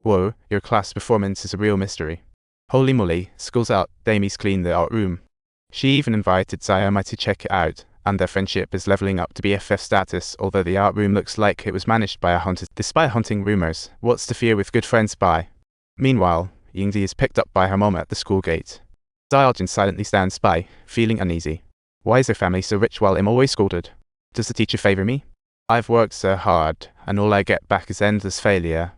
Whoa, your class performance is a real mystery. Holy moly, school's out, Damie's cleaned the art room. She even invited Sayoma to check it out, and their friendship is leveling up to BFF status, although the art room looks like it was managed by a haunted. Despite haunting rumors, what's to fear with good friends by? Meanwhile, Yingzi is picked up by her mom at the school gate. Xiaojin silently stands by, feeling uneasy. Why is her family so rich while I'm always scolded? Does the teacher favor me? I've worked so hard, and all I get back is endless failure.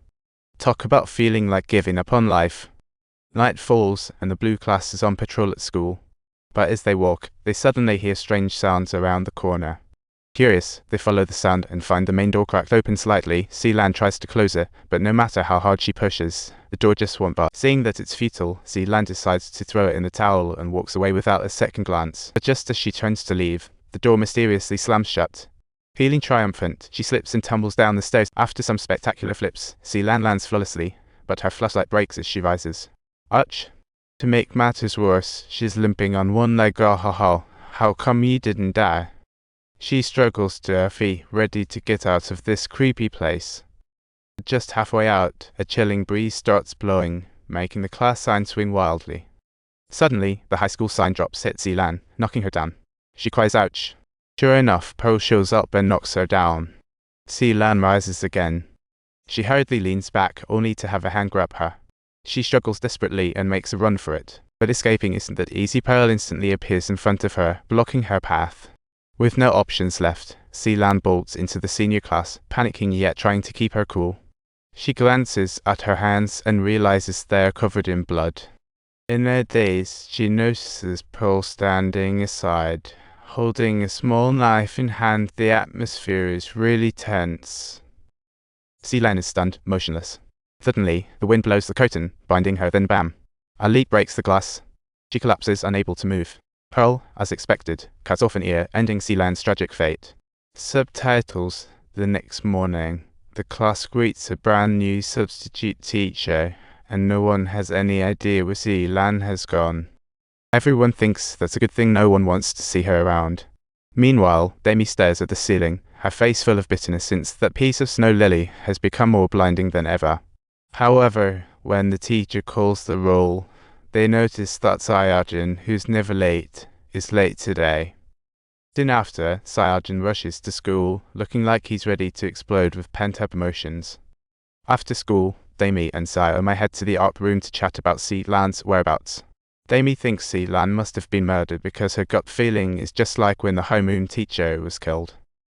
Talk about feeling like giving up on life. Night falls, and the blue class is on patrol at school. But as they walk, they suddenly hear strange sounds around the corner. Curious, they follow the sound and find the main door cracked open slightly. Selan tries to close it, but no matter how hard she pushes, the door just won't budge. Seeing that it's futile, Selan decides to throw it in the towel and walks away without a second glance. But just as she turns to leave, the door mysteriously slams shut. Feeling triumphant, she slips and tumbles down the stairs. After some spectacular flips, Selan lands flawlessly, but her flashlight breaks as she rises. Ouch! To make matters worse, she's limping on one leg. How come you didn't die? She struggles to her feet, ready to get out of this creepy place. Just halfway out, a chilling breeze starts blowing, making the class sign swing wildly. Suddenly, the high school sign drops hit Selan, knocking her down. She cries ouch. Sure enough, Pearl shows up and knocks her down. Selan rises again. She hurriedly leans back, only to have a hand grab her. She struggles desperately and makes a run for it, but escaping isn't that easy. Pearl instantly appears in front of her, blocking her path. With no options left, Selan bolts into the senior class, panicking yet trying to keep her cool. She glances at her hands and realizes they are covered in blood. In her daze, she notices Pearl standing aside, holding a small knife in hand. The atmosphere is really tense. Selan is stunned, motionless. Suddenly, the wind blows the curtain, binding her, then bam. A leap breaks the glass. She collapses, unable to move. Pearl, as expected, cuts off an ear, ending Selan's tragic fate. Subtitles. The next morning, the class greets a brand new substitute teacher, and no one has any idea where Selan has gone. Everyone thinks that's a good thing. No one wants to see her around. Meanwhile, Damie stares at the ceiling, her face full of bitterness since that piece of snow lily has become more blinding than ever. However, when the teacher calls the roll, they notice that Xiaojin, who's never late, is late today. Soon after, Xiaojin rushes to school, looking like he's ready to explode with pent-up emotions. After school, Damie and Sayoma head to the art room to chat about Selan's whereabouts. Damie thinks Selan must have been murdered because her gut feeling is just like when the homeroom teacher was killed.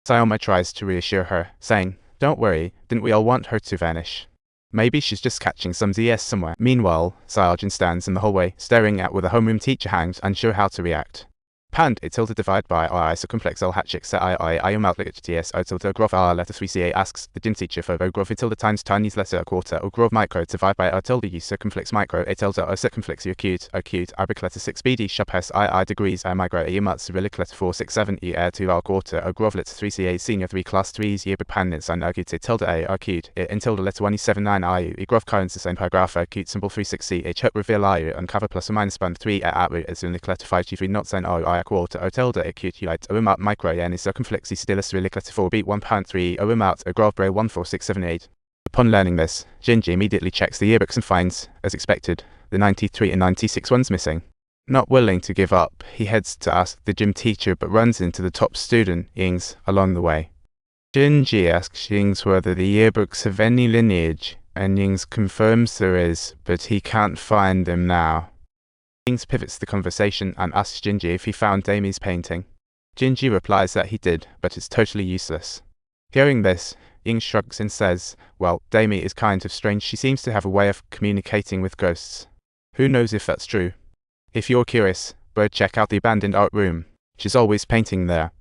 Sayoma tries to reassure her, saying, "Don't worry, didn't we all want her to vanish? Maybe she's just catching some ZS somewhere." Meanwhile, Xiaojin stands in the hallway, staring at where the homeroom teacher hangs, unsure how to react. Pand it tilde divide by I circumflex L hatchik set I outlet TS O tilde grov R letter 3CA asks the gym teacher for grov tilde times Chinese letter a quarter or grov micro divide by O tilde U circumflex micro A tilde O circumflex U acute Arabic letter 6 BD sharp I degrees I micro A mat Cyrillic letter 467 E air 2 R quarter O grov letter 3CA senior 3 class 3's year Pandits and acute tilde A acute in tilde letter 179 IU E grov currents the same paragraph acute symbol 36C H reveal IU and cover plus or minus band 3 at root as in the letter 5 G3 not sign O I quarter O tilde acute ulite O out micro N is circumflexy stillus Cyrillic letter 4 beat 1.3 O out O grov bray 14678. Upon learning this, Jinji immediately checks the yearbooks and finds, as expected, the 93 and 96 ones missing. Not willing to give up, he heads to ask the gym teacher but runs into the top student, Yings, along the way. Jinji asks Yings whether the yearbooks have any lineage, and Yings confirms there is, but he can't find them now. Yings pivots the conversation and asks Jinji if he found Damie's painting. Jinji replies that he did, but it's totally useless. Hearing this, Yings shrugs and says, well, Damie is kind of strange. She seems to have a way of communicating with ghosts. Who knows if that's true? If you're curious, go check out the abandoned art room. She's always painting there.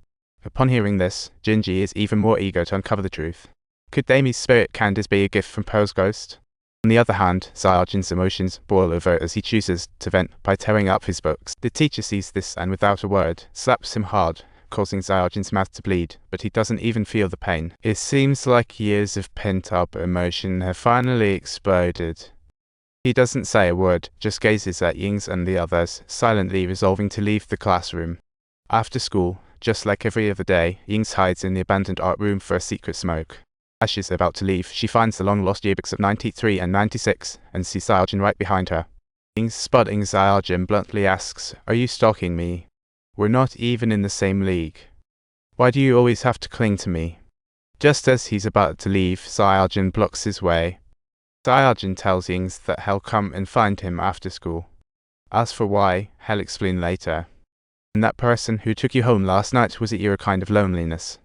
Upon hearing this, Jinji is even more eager to uncover the truth. Could Damie's spirit Candice be a gift from Pearl's ghost? On the other hand, Xiaojin's emotions boil over as he chooses to vent by tearing up his books. The teacher sees this and without a word, slaps him hard, causing Xiaojin's mouth to bleed, but he doesn't even feel the pain. It seems like years of pent-up emotion have finally exploded. He doesn't say a word, just gazes at Yings and the others, silently resolving to leave the classroom. After school, just like every other day, Yings hides in the abandoned art room for a secret smoke. As she's about to leave, she finds the long-lost yearbooks of 93 and 96 and sees Xiaojun right behind her. Spotting Xiaojun bluntly asks, "Are you stalking me? We're not even in the same league. Why do you always have to cling to me?" Just as he's about to leave, Xiaojun blocks his way. Xiaojun tells Yings that he'll come and find him after school. As for why, he'll explain later. "And that person who took you home last night, was it your kind of loneliness?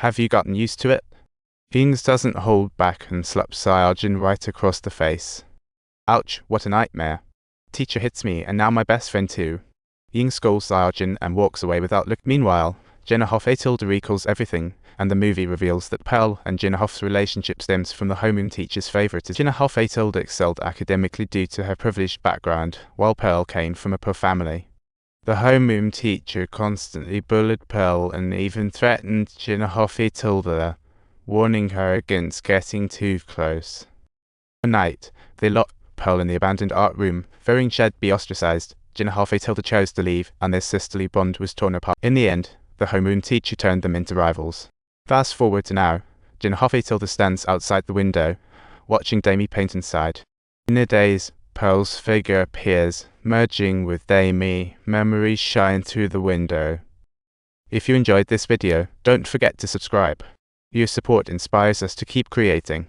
Have you gotten used to it?" Yings doesn't hold back and slaps Xiaojun right across the face. "Ouch, what a nightmare. Teacher hits me, and now my best friend too." Ying scolds Xiaojun and walks away without look. Meanwhile, Jenna Hoffetilda recalls everything, and the movie reveals that Pearl and Jenna Hoff's relationship stems from the homeroom teacher's favoritism. Jenna Hoffetilda excelled academically due to her privileged background, while Pearl came from a poor family. The homeroom teacher constantly bullied Pearl and even threatened Jenna Hoffetilda, warning her against getting too close. One night, they locked Pearl in the abandoned art room, fearing she'd be ostracized. Jenna Hoffetilda chose to leave, and their sisterly bond was torn apart. In the end, the homeroom teacher turned them into rivals. Fast forward to now, Jenna Hoffetilda stands outside the window, watching Damie paint inside. In a daze, Pearl's figure appears, merging with Damie. Memories shine through the window. If you enjoyed this video, don't forget to subscribe. Your support inspires us to keep creating.